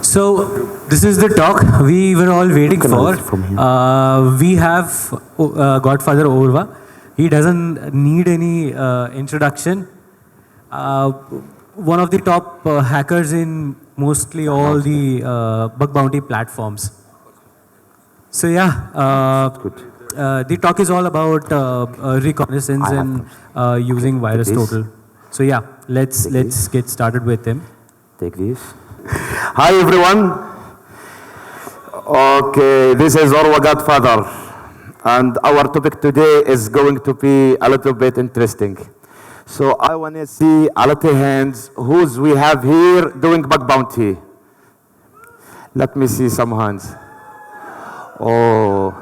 So this is the talk we were all waiting for. We have Godfather Orwa. He doesn't need any introduction. One of the top hackers in mostly all the bug bounty platforms. So yeah, the talk is all about reconnaissance and using VirusTotal. So yeah, let's get started with him. Take this. Hi everyone. Okay, this is Orwa Godfather, and our topic today is going to be a little bit interesting. So I want to see a lot of hands. Who's we have here doing bug bounty? Let me see some hands. Oh.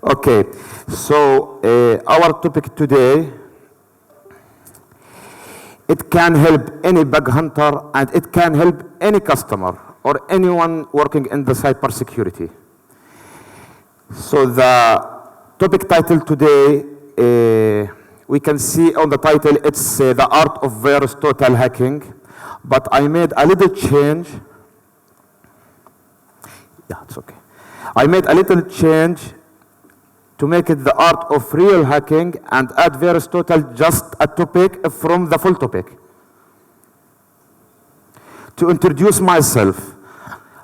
Okay, so our topic today, it can help any bug hunter and it can help any customer or anyone working in the cybersecurity. So the topic title today, we can see on the title, it's the art of VirusTotal hacking, but I made a little change. Yeah, it's okay. I made a little change to make it the art of real hacking and add VirusTotal just a topic from the full topic. To introduce myself,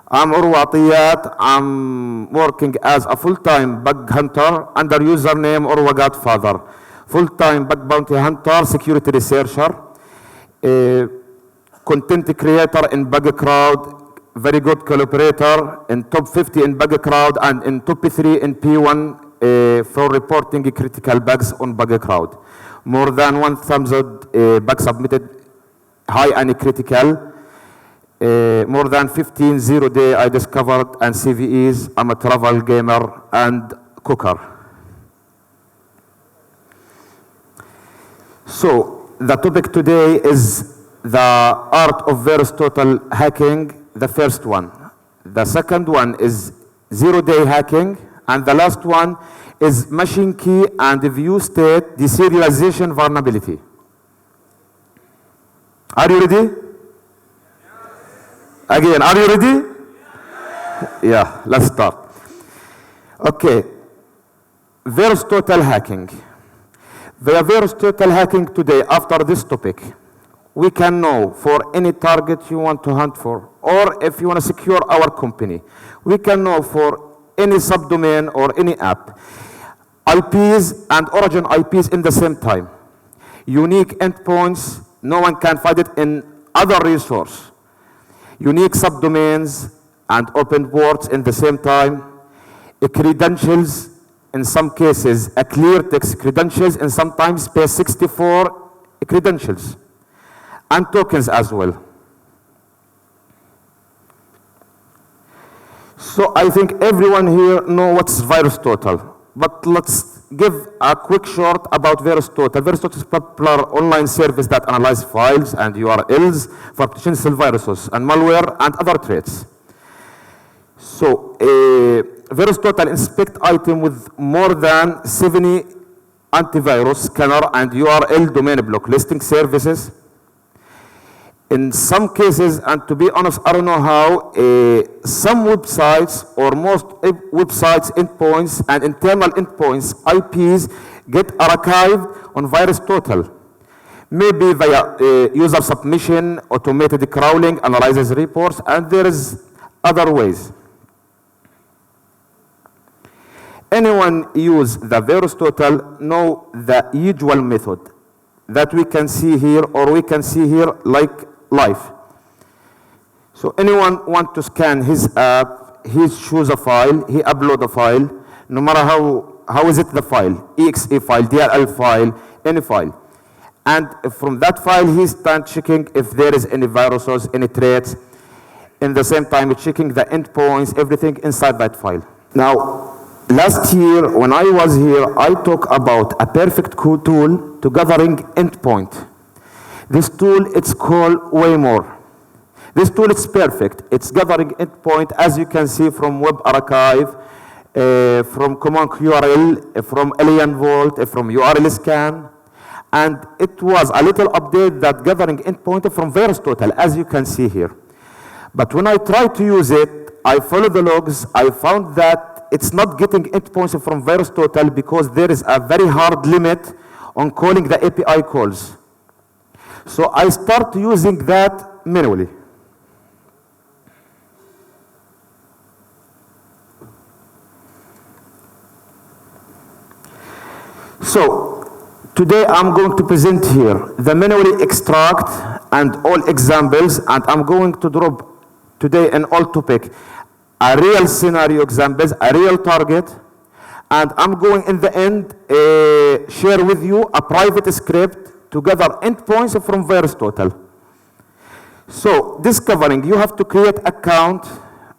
I'm Orwa. I'm working as a full-time bug hunter under username Orwa Godfather. Full-time bug bounty hunter, security researcher, content creator in BugCrowd, very good collaborator, in top 50 in BugCrowd and in top 3 in P1 for reporting critical bugs on BugCrowd. More than 1,000 bugs submitted, high and critical. More than 15 zero-day I discovered and CVEs. I'm a travel gamer and cooker. So the topic today is the art of VirusTotal hacking, the first one. The second one is zero-day hacking. And the last one is machine key and ViewState deserialization vulnerability. Are you ready? Again, are you ready? Yeah, let's start. Okay, VirusTotal hacking. Via VirusTotal hacking today, after this topic, we can know for any target you want to hunt for, or if you want to secure our company, we can know for any subdomain or any app, IPs and origin IPs in the same time. Unique endpoints, no one can find it in other resource. Unique subdomains and open ports in the same time. Credentials, in some cases, a clear text credentials, and sometimes space 64 credentials. And tokens as well. So I think everyone here knows what's VirusTotal, but let's give a quick short about VirusTotal. VirusTotal is a popular online service that analyzes files and URLs for potential viruses and malware and other threats. So VirusTotal inspects items with more than 70 antivirus, scanner, and URL domain block listing services. In some cases, and to be honest, I don't know how, some websites or most websites endpoints and internal endpoints IPs get archived on VirusTotal. Maybe via user submission, automated crawling, analyzes reports, and there is other ways. Anyone use the VirusTotal know the usual method that we can see here or we can see here like live. So anyone want to scan his app, he choose a file, he upload a file, no matter how is it the file, exe file, DLL file, any file. And from that file, he start checking if there is any viruses, any threats. In the same time, checking the endpoints, everything inside that file. Now, last year, when I was here, I talked about a perfect tool to gathering endpoint. This tool, it's called Waymore. This tool is perfect. It's gathering endpoint, as you can see from Web Archive, from Command URL, from Alien Vault, from URL Scan. And it was a little update that gathering endpoint from VirusTotal, as you can see here. But when I try to use it, I follow the logs, I found that it's not getting endpoints from VirusTotal because there is a very hard limit on calling the API calls. So I start using that manually. So today I'm going to present here the manually extract and all examples, and I'm going to drop today an all topic, a real scenario examples, a real target, and I'm going in the end share with you a private script to gather endpoints from VirusTotal. So discovering, you have to create account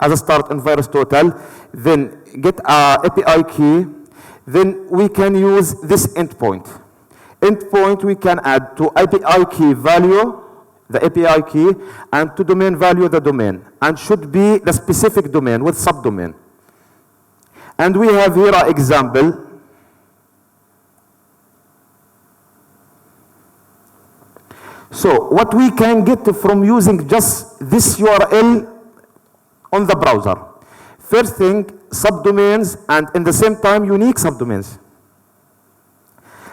as a start in VirusTotal, then get a API key, then we can use this endpoint. Endpoint we can add to API key value, the API key, and to domain value the domain, and should be the specific domain with subdomain. And we have here an example. So what we can get from using just this URL on the browser. First thing, subdomains, and in the same time unique subdomains.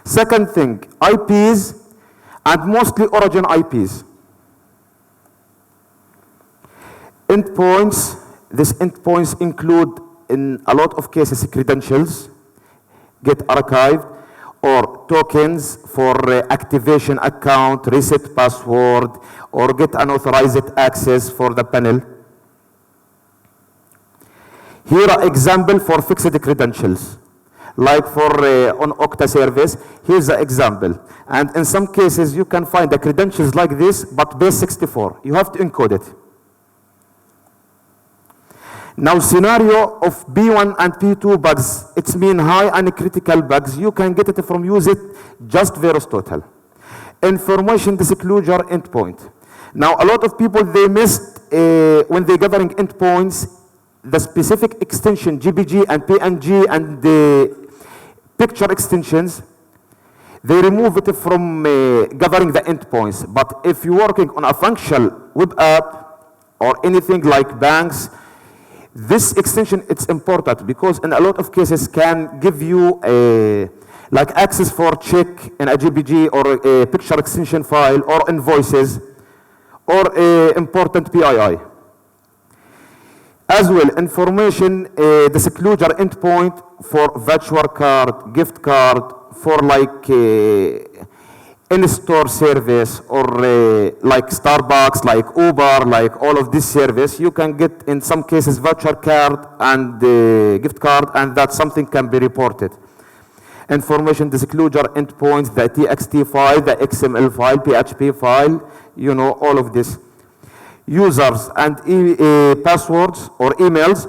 Second thing, IPs, and mostly origin IPs. Endpoints, these endpoints include in a lot of cases credentials, get archived, or tokens for activation account, reset password, or get unauthorized access for the panel. Here are example for fixed credentials, like for on Okta service. Here's the example. And in some cases, you can find the credentials like this, but base 64. You have to encode it. Now, scenario of B1 and P2 bugs, it's mean high and critical bugs. You can get it from use it just VirusTotal. Information disclosure endpoint. Now, a lot of people, they missed when they're gathering endpoints, the specific extension, GPG and PNG and the picture extensions, they remove it from gathering the endpoints. But if you're working on a functional web app or anything like banks, this extension, it's important because in a lot of cases can give you like access for check in a GPG or a picture extension file or invoices or important PII. As well, information disclosure endpoint for virtual card, gift card, for like in-store service or like Starbucks, like Uber, like all of this service. You can get in some cases virtual card and gift card, and that something can be reported. Information disclosure endpoints, the TXT file, the XML file, PHP file, you know, all of this. Users and passwords or emails,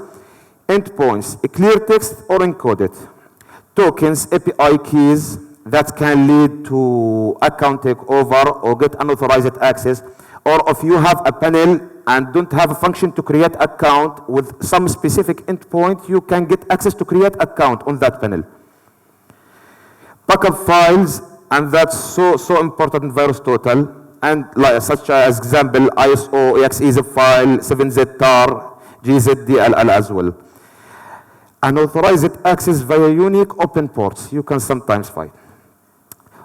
endpoints, clear text or encoded. Tokens, API keys that can lead to account takeover or get unauthorized access, or if you have a panel and don't have a function to create account with some specific endpoint, you can get access to create account on that panel. Backup files, and that's so important in VirusTotal. And like, such as example, ISO, exe zip file, 7z tar, gz DLL as well. Unauthorized access via unique open ports, you can sometimes find.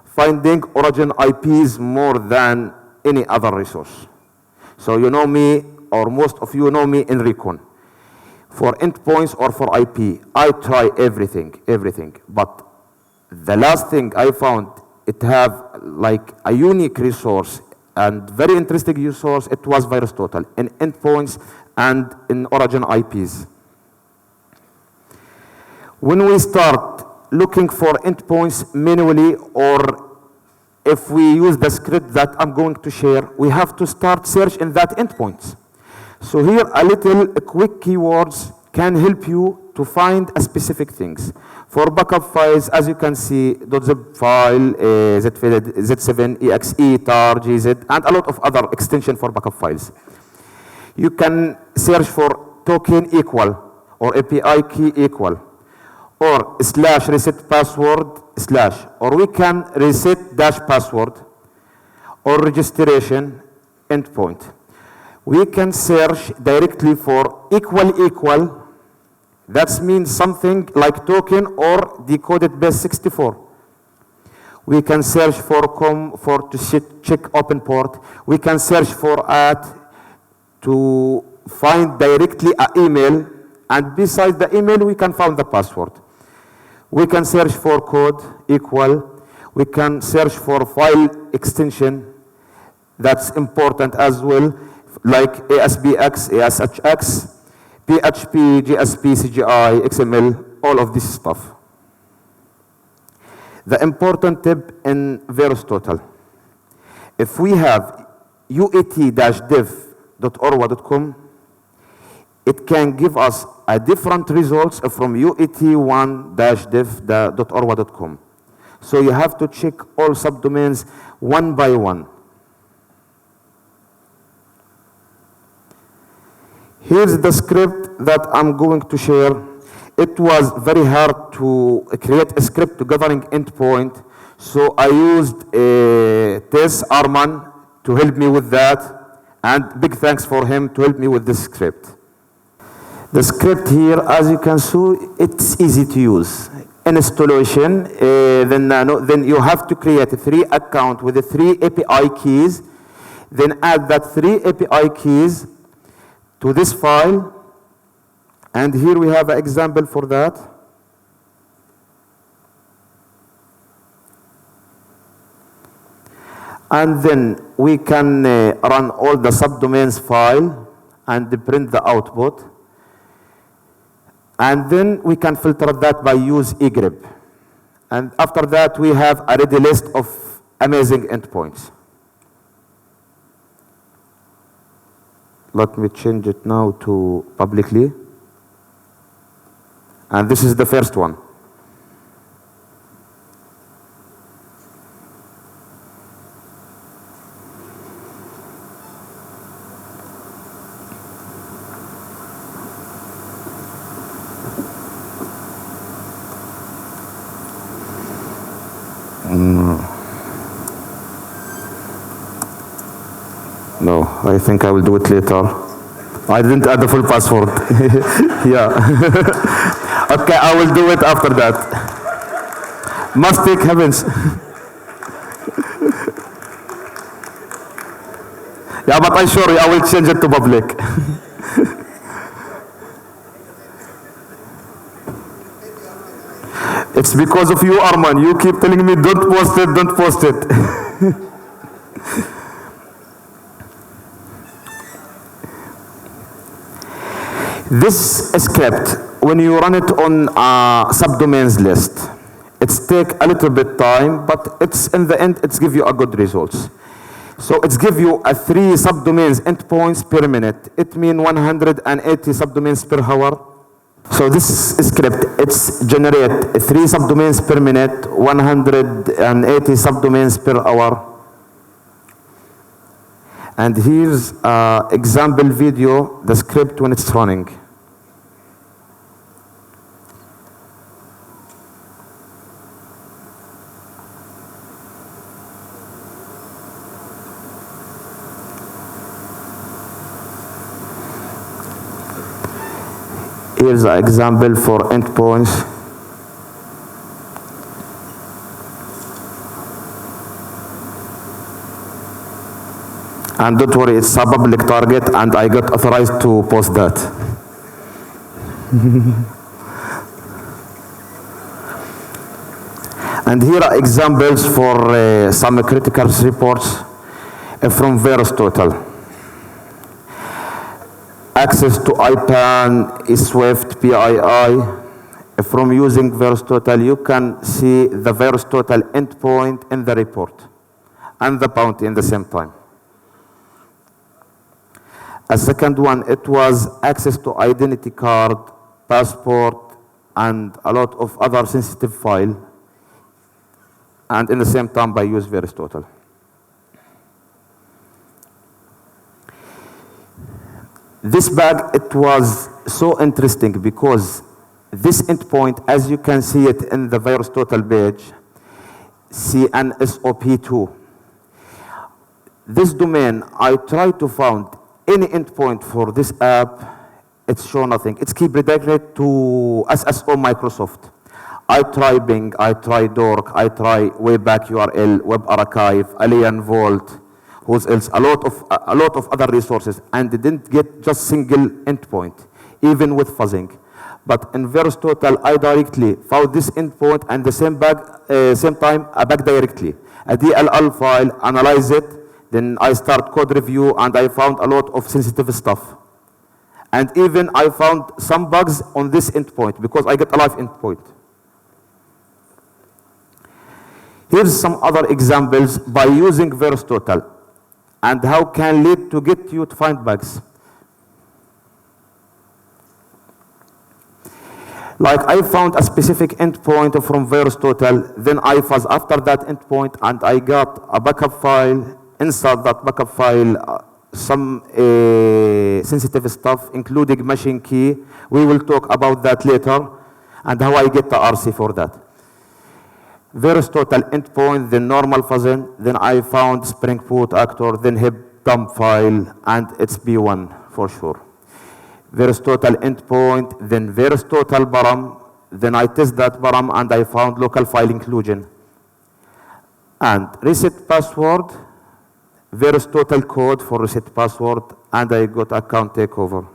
Finding origin IPs more than any other resource. So you know me, or most of you know me in Recon. For endpoints or for IP, I try everything. But the last thing I found, it have like a unique resource and very interesting resource. It was VirusTotal in endpoints and in origin IPs. When we start looking for endpoints manually, or if we use the script that I'm going to share, we have to start search in that endpoints. So here a little quick keywords can help you to find a specific things. For backup files, as you can see, .zip file, Z7, exe, tar, gz, and a lot of other extension for backup files. You can search for token equal, or API key equal, or slash reset password slash, or we can reset dash password, or registration endpoint. We can search directly for equal. That means something like token or decoded base 64. We can search for to check open port. We can search for at to find directly an email, and besides the email we can find the password. We can search for code equal. We can search for file extension. That's important as well, like ASBX, ASHX, PHP, GSP, CGI, XML, all of this stuff. The important tip in VirusTotal, if we have uat-dev.orwa.com, it can give us a different results from uat1-dev.orwa.com. So you have to check all subdomains one by one. Here's the script that I'm going to share. It was very hard to create a script to governing endpoint, so I used Tess Arman to help me with that, and big thanks for him to help me with this script. The script here, as you can see, it's easy to use. Installation, then you have to create 3 accounts with the 3 API keys, then add that 3 API keys to this file, and here we have an example for that. And then we can run all the subdomains file and print the output. And then we can filter that by use egrep. And after that, we have a ready list of amazing endpoints. Let me change it now to publicly. And this is the first one. No, I think I will do it later. I didn't add the full password. Yeah. Okay, I will do it after that. Mistake happens. Yeah, but I'm sure I will change it to public. It's because of you, Arman. You keep telling me, don't post it, don't post it. This script, when you run it on a subdomains list, it's take a little bit time, but it's in the end, it's give you a good results. So it's give you a 3 subdomains endpoints per minute. It means 180 subdomains per hour. So this script, it's generate 3 subdomains per minute, 180 subdomains per hour. And here's an example video, the script when it's running. Here's an example for endpoints. And don't worry, it's a public target, and I got authorized to post that. And here are examples for some critical reports from VirusTotal. Access to IPAN, eSwift, PII. From using VirusTotal, you can see the VirusTotal endpoint in the report and the bounty in the same time. A second one, it was access to identity card, passport, and a lot of other sensitive file, and in the same time by use VirusTotal. This bug, it was so interesting because this endpoint, as you can see it in the VirusTotal page, CNSOP2. This domain, I tried to find any endpoint for this app, it's show nothing. It's keep redirected to SSO Microsoft. I try Bing, I try Dork, I try Wayback URL, Web Archive, Alien Vault, who's else, a lot of other resources, and they didn't get just single endpoint, even with fuzzing. But in VirusTotal, I directly found this endpoint and the same time a bug directly. A DLL file, analyze it, then I start code review, and I found a lot of sensitive stuff. And even I found some bugs on this endpoint because I get a live endpoint. Here's some other examples by using VirusTotal and how can lead to get you to find bugs. Like I found a specific endpoint from VirusTotal, then I fuzz after that endpoint and I got a backup file. Inside that backup file, some sensitive stuff, including machine key. We will talk about that later and how I get the RC for that. VirusTotal endpoint, then normal fuzzing, then I found Spring Boot actor, then hip dump file, and it's B1 for sure. VirusTotal endpoint, then VirusTotal param, then I test that param and I found local file inclusion. And reset password, VirusTotal code for reset password, and I got account takeover.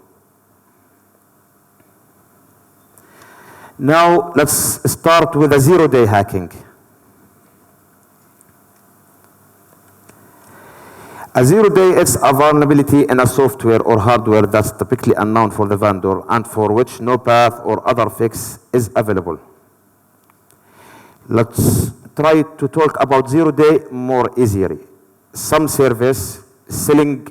Now let's start with a zero-day hacking. A zero-day is a vulnerability in a software or hardware that's typically unknown for the vendor and for which no path or other fix is available. Let's try to talk about zero-day more easily. Some service selling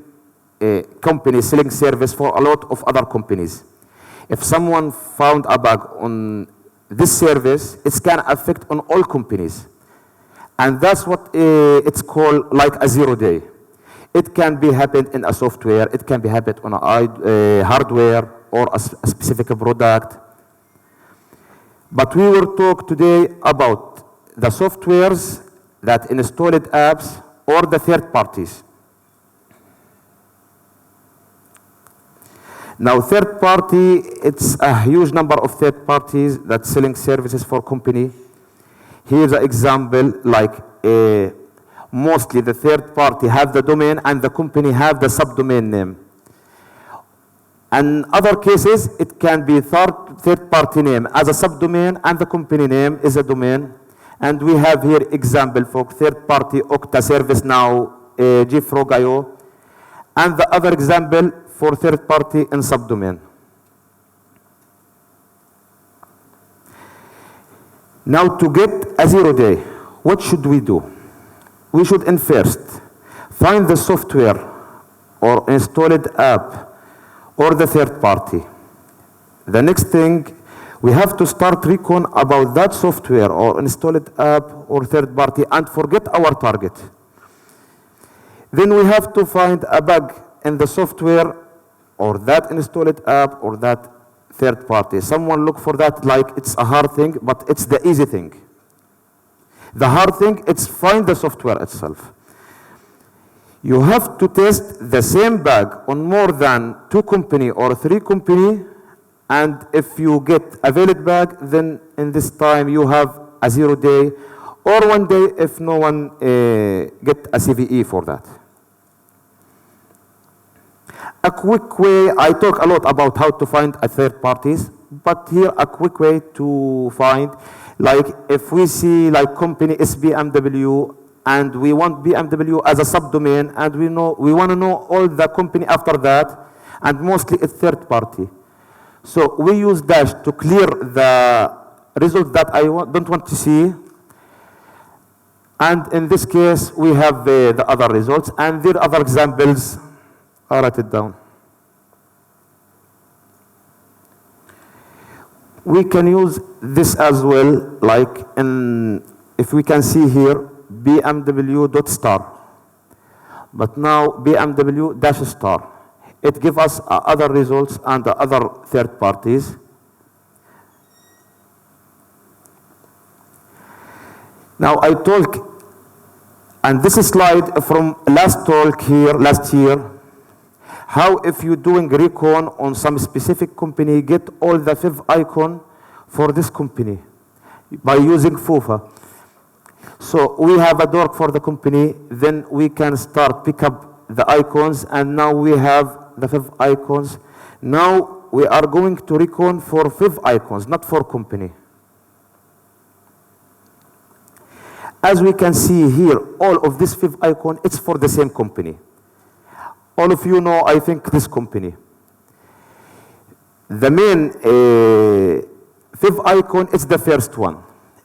company selling service for a lot of other companies. If someone found a bug on this service, it can affect on all companies. And that's what it's called like a zero-day. It can be happened in a software, it can be happened on a hardware or a specific product. But we will talk today about the softwares that installed apps or the third parties. Now third party, it's a huge number of third parties that selling services for company. Here's an example like mostly the third party have the domain and the company have the subdomain name. And other cases, it can be third party name as a subdomain and the company name is a domain. And we have here example for third party Okta ServiceNow, JFrog.io, and the other example for third party in subdomain. Now to get a zero-day, what should we do? We should first find the software or installed app or the third party. The next thing, we have to start recon about that software or installed app or third party and forget our target. Then we have to find a bug in the software or that installed app or that third party. Someone look for that like it's a hard thing, but it's the easy thing. The hard thing, it's find the software itself. You have to test the same bug on more than 2 company or 3 company, and if you get a valid bug, then in this time you have a 0-day or 1 day if no one get a CVE for that. A quick way, I talk a lot about how to find a third parties, but here a quick way to find, like if we see like company is BMW and we want BMW as a subdomain and we want to know all the company after that and mostly it's third party. So we use dash to clear the result that I don't want to see. And in this case, we have the other results and there are other examples. I'll write it down. We can use this as well, like if we can see here, BMW.star. But now BMW-star. It gives us other results and other third parties. Now I talk, and this is slide from last talk here, last year, How if you're doing recon on some specific company, get all the favicon for this company by using FUFA. So we have a dork for the company, then we can start pick up the icons, and now we have the favicons. Now we are going to recon for favicons, not for company. As we can see here, all of this favicon, it's for the same company. All of you know, I think, this company. The main favicon is the first one.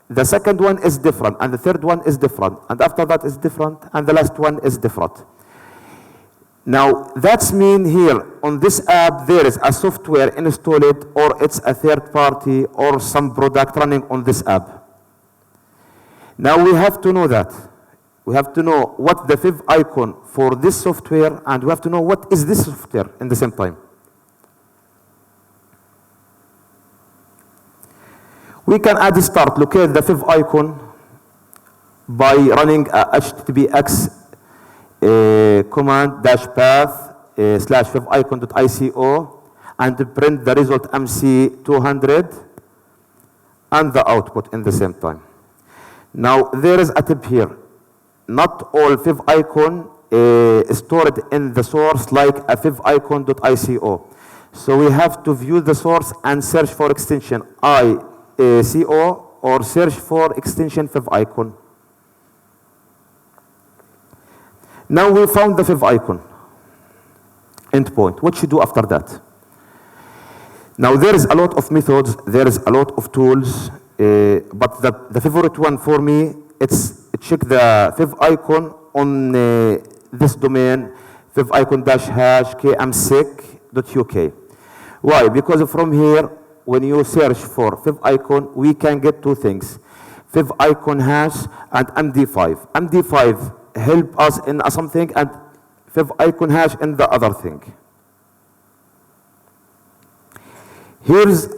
The second one is different, and the third one is different, and after that is different, and the last one is different. Now, that's mean here, on this app, there is a software installed, or it's a third party, or some product running on this app. Now, we have to know that. We have to know what the favicon for this software, and we have to know what is this software in the same time. We can add a start, locate the favicon by running a httpx command -path / favicon.ico and print the result MC200 and the output in the same time. Now there is a tip here. Not all favicon is stored in the source like a favicon.ico. So we have to view the source and search for extension ICO or search for extension favicon. Now we found the favicon endpoint. What should we do after that? Now there is a lot of methods, there is a lot of tools, but the favorite one for me, it's check the favicon on this domain, favicon-hash kmsec.uk. Why? Because from here, when you search for favicon, we can get two things, favicon hash and MD5. MD5 help us in something, and favicon hash in the other thing. Here's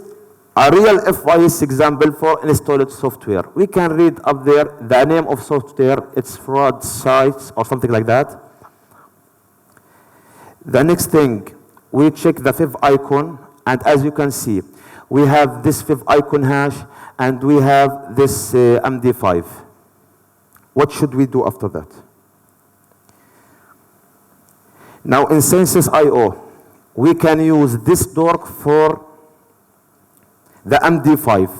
a real FYS example for installed software. We can read up there the name of software, it's fraud sites or something like that. The next thing, we check the favicon, and as you can see, we have this favicon hash and we have this MD5. What should we do after that? Now in Census.io, we can use this dork for the MD5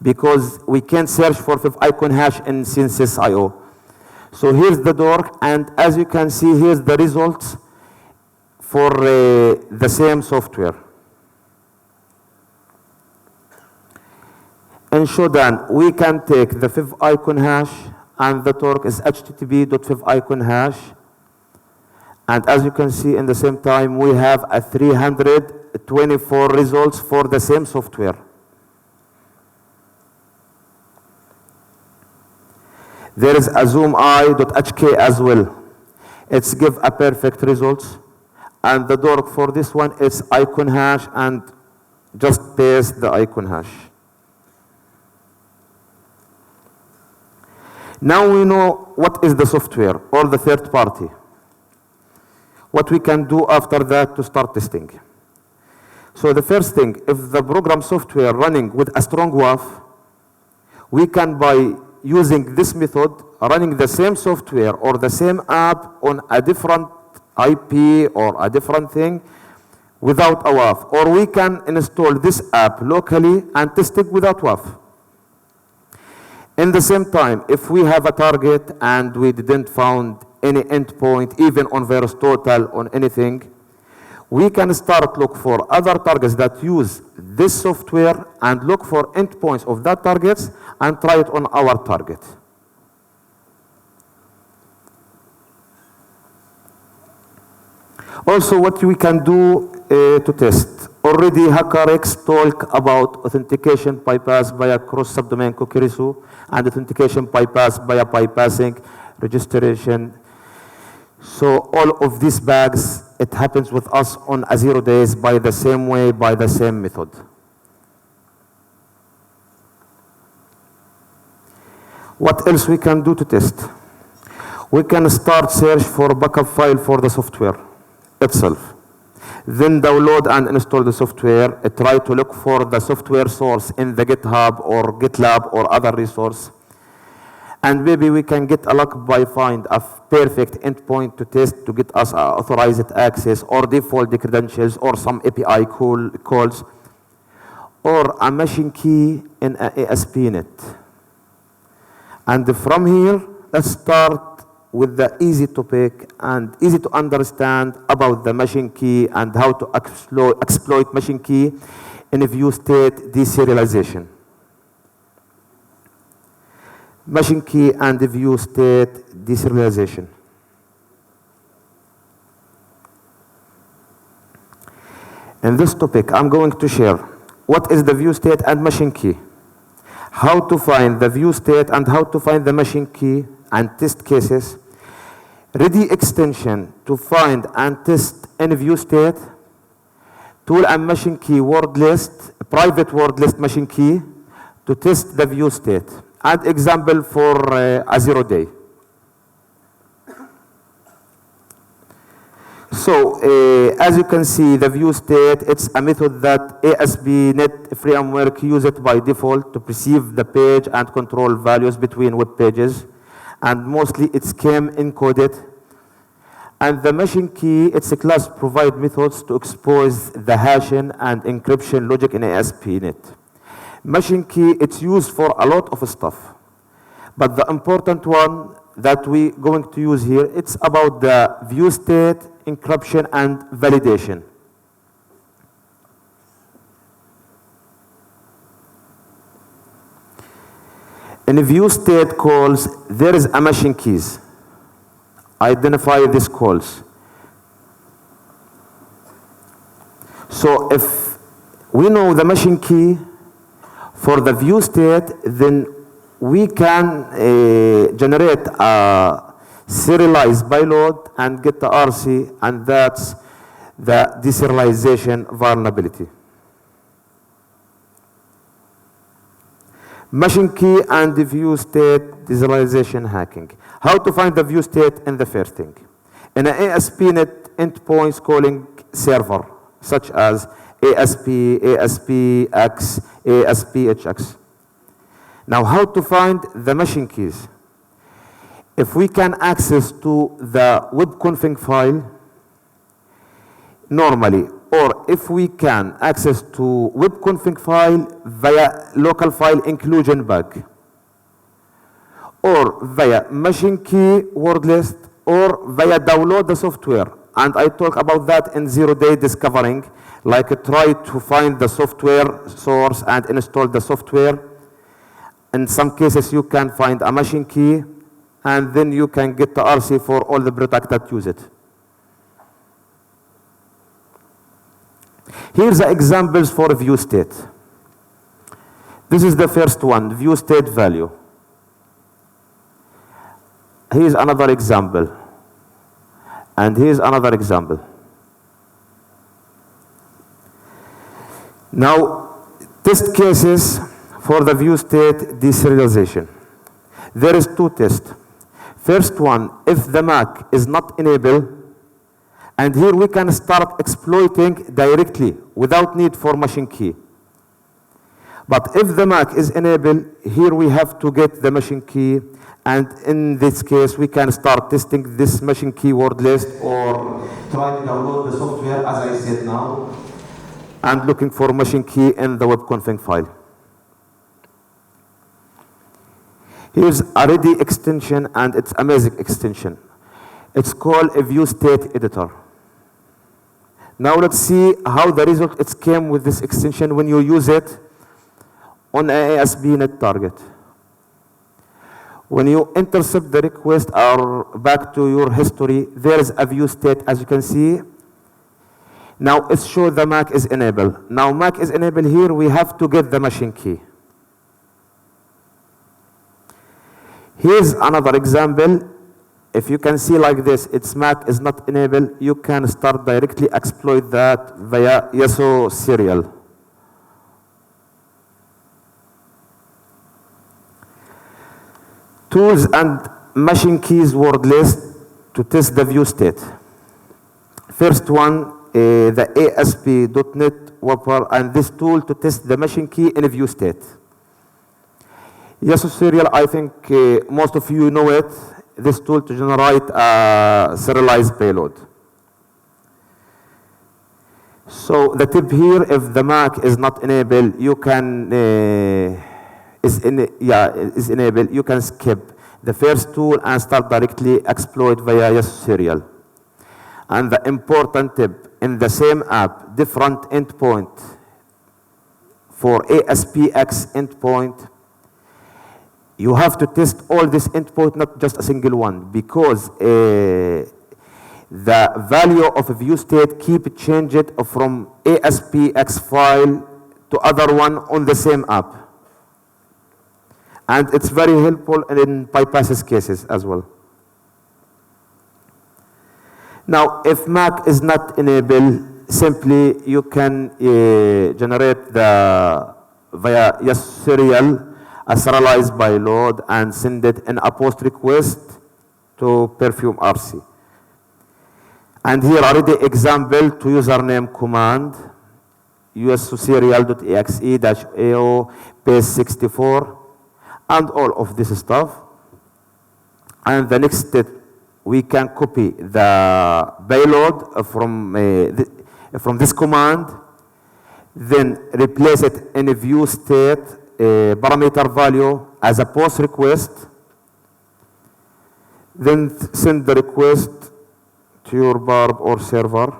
because we can search for favicon hash in Census.io. So here's the dork, and as you can see, here's the results for the same software. In Shodan, we can take the favicon hash, and the torque is http://favicon hash. And as you can see, in the same time, we have a 324 results for the same software. There is a zoomI.hk as well. It's give a perfect results. And the dork for this one is icon hash, and just paste the icon hash. Now we know what is the software or the third party. What we can do after that to start testing. So the first thing, if the program software running with a strong WAF, we can, by using this method, running the same software or the same app on a different IP or a different thing without a WAF. Or we can install this app locally and test it without WAF. In the same time, if we have a target and we didn't find any endpoint, even on VirusTotal, on anything, we can start look for other targets that use this software and look for endpoints of that targets and try it on our target. Also, what we can do to test. Already HackerX talk about authentication bypass via cross-subdomain cookie and authentication bypass via bypassing registration. So all of these bugs, it happens with us on a 0 days by the same way, by the same method. What else we can do to test? We can start search for backup file for the software. itself. Then download and install the software. Try to look for the software source in the GitHub or GitLab or other resource. And maybe we can get a luck by find a perfect endpoint to test to get us authorized access or default credentials or some API calls or a machine key in an ASP.NET. And from here, let's start with the easy topic and easy to understand about the machine key and how to exploit machine key in a ViewState deserialization. Machine key and ViewState deserialization. In this topic, I'm going to share what is the ViewState and machine key, how to find the ViewState and how to find the machine key and test cases, ready extension to find and test in ViewState, tool and machine key word list, private word list machine key to test the ViewState, and example for a 0 day. So as you can see, the ViewState, it's a method that ASP.NET framework uses by default to perceive the page and control values between web pages. And mostly it's came encoded. And the machine key, it's a class provide methods to expose the hashing and encryption logic in ASP.NET. Machine key, it's used for a lot of stuff. But the important one that we're going to use here, it's about the ViewState, encryption, and validation. In ViewState calls, there is a machine keys. Identify these calls. So if we know the machine key for the ViewState, then we can generate a serialized payload and get the RC, and that's the deserialization vulnerability. Machine key and the ViewState deserialization hacking. How to find the ViewState in the first thing. In an ASP.NET endpoints calling server, such as ASP, ASPX, ASPHX. Now how to find the machine keys? If we can access to the web config file normally, or if we can access to web config file via local file inclusion bug, or via machine key word list, or via download the software. And I talk about that in 0 day discovering, like try to find the software source and install the software. In some cases you can find a machine key, and then you can get the RC for all the product that use it. Here's the examples for ViewState. This is the first one, ViewState value. Here's another example. And here's another example. Now, test cases for the ViewState deserialization. There is 2 tests. First one, if the Mac is not enabled, and here we can start exploiting directly without need for machine key. But if the Mac is enabled, here we have to get the machine key, and in this case we can start testing this machine key word list or try to download the software as I said now, and looking for machine key in the web config file. Here's a ready extension, and it's amazing extension. It's called a ViewState editor. Now let's see how the result it came with this extension when you use it on an ASP.NET target. When you intercept the request or back to your history, there is a ViewState, as you can see. Now it shows the Mac is enabled. Now Mac is enabled here, we have to get the machine key. Here's another example. If you can see like this, its Mac is not enabled, you can start directly exploit that via YSO serial. Tools and machine keys word list to test the ViewState. First one, the ASP.NET Wrapper, and this tool to test the machine key in ViewState. Jesus Serial, I think most of you know it. This tool to generate a serialized payload. So the tip here, if the Mac is not enabled, you can is enabled, you can skip the first tool and start directly exploit via Jesus Serial. And the important tip, in the same app, different endpoint for ASPX endpoint, you have to test all this endpoint, not just a single one, because the value of a ViewState keep changed from ASPX file to other one on the same app. And it's very helpful in bypasses cases as well. Now, if Mac is not enabled, simply you can generate the via yes serial a serialized by load and send it in a post request to Perfume RC. And here already example to username command usserial.exe-ao paste64 and all of this stuff. And the next step, we can copy the payload from this command, then replace it in a ViewState parameter value as a post request, then send the request to your barb or server,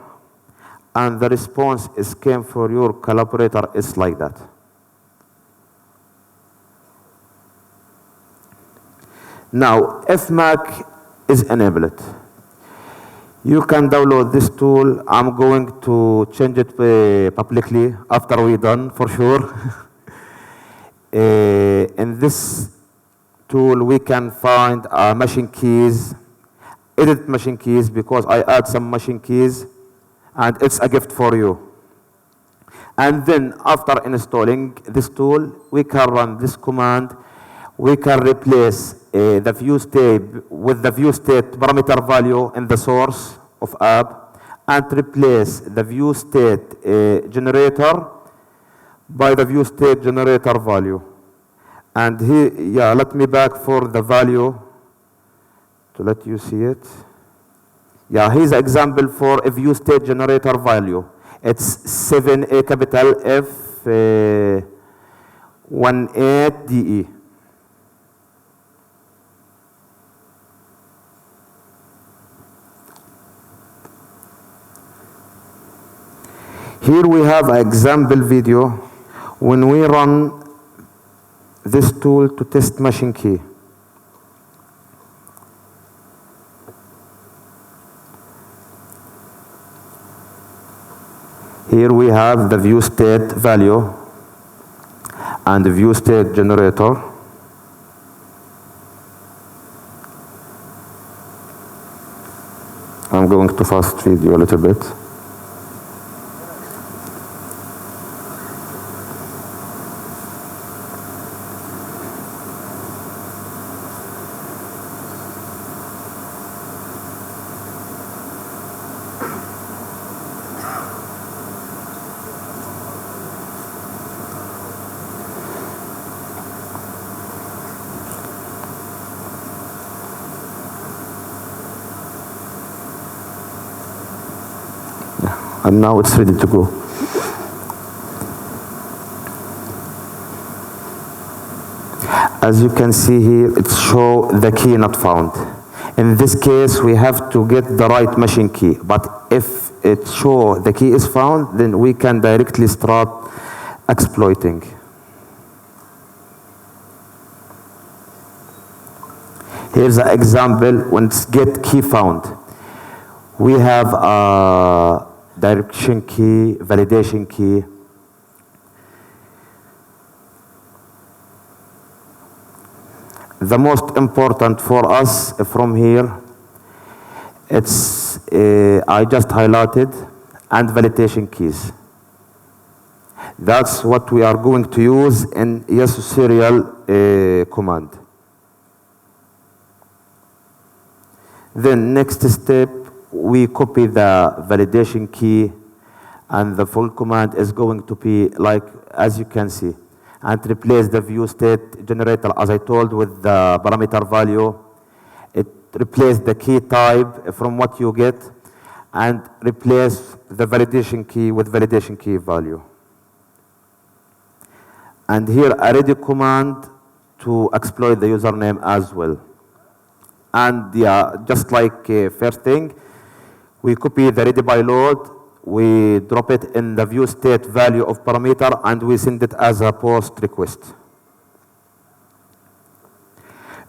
and the response is came for your collaborator is like that. Now, if Mac is enabled, you can download this tool. I'm going to change it publicly after we're done, for sure. In this tool, we can find machine keys, edit machine keys, because I add some machine keys, and it's a gift for you. And then after installing this tool, we can run this command. We can replace the ViewState with the ViewState parameter value in the source of app, and replace the ViewState generator by the ViewState generator value. And here, let me back for the value to let you see it. Here's an example for a ViewState generator value. It's 7A capital F 18 DE. Here we have an example video when we run this tool to test machine key. Here we have the ViewState value and the ViewState generator. I'm going to fast video a little bit. And now it's ready to go. As you can see here, it shows the key not found. In this case, we have to get the right machine key. But if it shows the key is found, then we can directly start exploiting. Here's an example when it's get key found. We have a direction key, validation key. The most important for us from here, it's I just highlighted, and validation keys. That's what we are going to use in yes serial command. Then next step, we copy the validation key, and the full command is going to be like, as you can see, and replace the ViewState generator, as I told, with the parameter value. It replaces the key type from what you get, and replace the validation key with validation key value. And here a ready command to exploit the username as well. And yeah, just like first thing, we copy the ready by load, we drop it in the view state value of parameter, and we send it as a post request.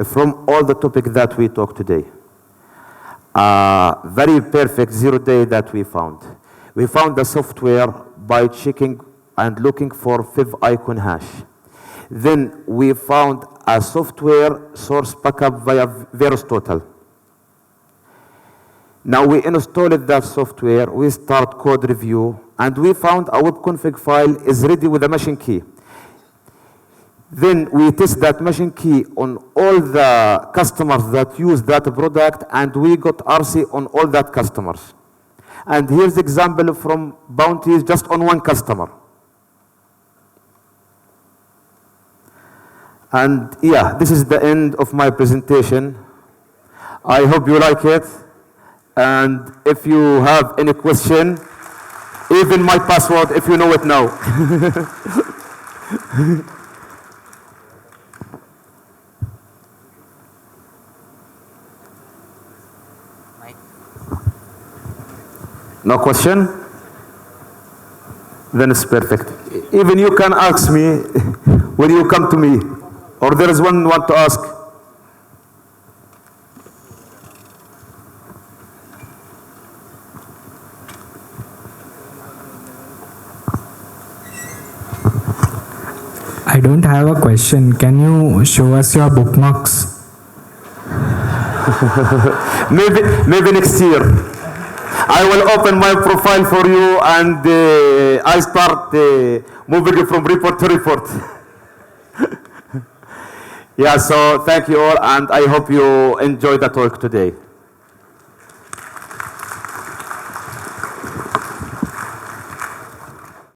From all the topic that we talked today, very perfect 0-day that we found. We found the software by checking and looking for Favicon hash. Then we found a software source backup via VirusTotal. Now we installed that software, we start code review, and we found a web config file is ready with a machine key. Then we test that machine key on all the customers that use that product, and we got RC on all that customers. And here's example from bounties just on one customer. And yeah, this is the end of my presentation. I hope you like it. And if you have any question, even my password, if you know it now. No question? Then it's perfect. Even you can ask me when you come to me. Or there is one want to ask? I don't have a question. Can you show us your bookmarks? maybe next year. I will open my profile for you, and I start moving from report to report. Yeah, so thank you all, and I hope you enjoyed the talk today.